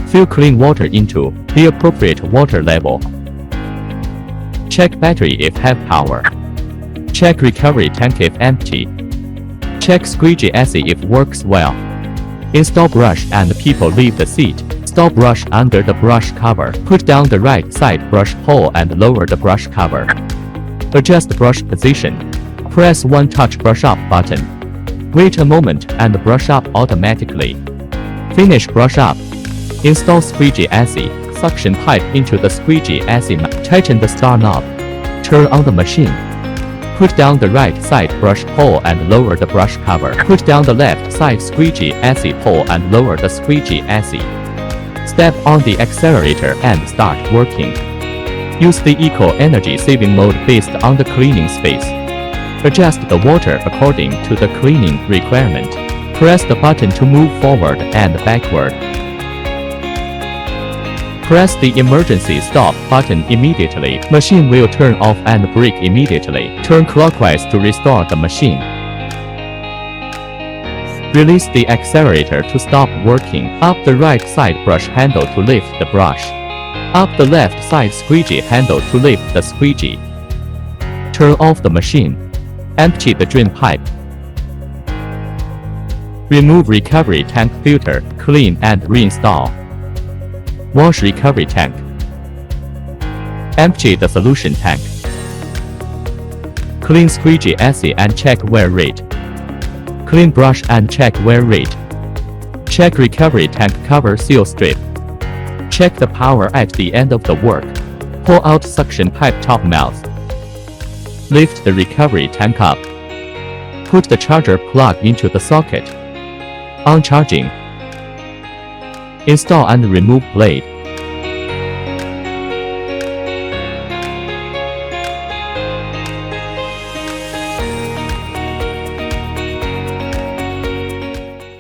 Fill clean water into the appropriate water level. Check battery if have power. Check recovery tank if empty. Check squeegee AC if works well. Install brush and people leave the seat. Install brush under the brush cover. Put down the right side brush hole and lower the brush cover. Adjust brush position. Press one touch brush up button. Wait a moment and brush up automatically. Finish brush up. Install squeegee AC. Suction pipe into the squeegee AC. Tighten the start knob. Turn on the machine. Put down the right side brush hole and lower the brush cover. Put down the left side squeegee AC hole and lower the squeegee AC. Step on the accelerator and start working. Use the eco energy saving mode based on the cleaning space. Adjust the water according to the cleaning requirement. Press the button to move forward and backward. Press the emergency stop button immediately. Machine will turn off and brake immediately. Turn clockwise to restore the machine. Release the accelerator to stop working. Up the right side brush handle to lift the brush. Up the left side squeegee handle to lift the squeegee. Turn off the machine. Empty the drain pipe. Remove recovery tank filter, clean and reinstall. Wash recovery tank. Empty the solution tank. Clean squeegee AC and check wear rate. Clean brush and check wear rate. Check recovery tank cover seal strip. Check the power at the end of the work. Pull out suction pipe top mouth. Lift the recovery tank up. Put the charger plug into the socket. On charging. Install and remove blade.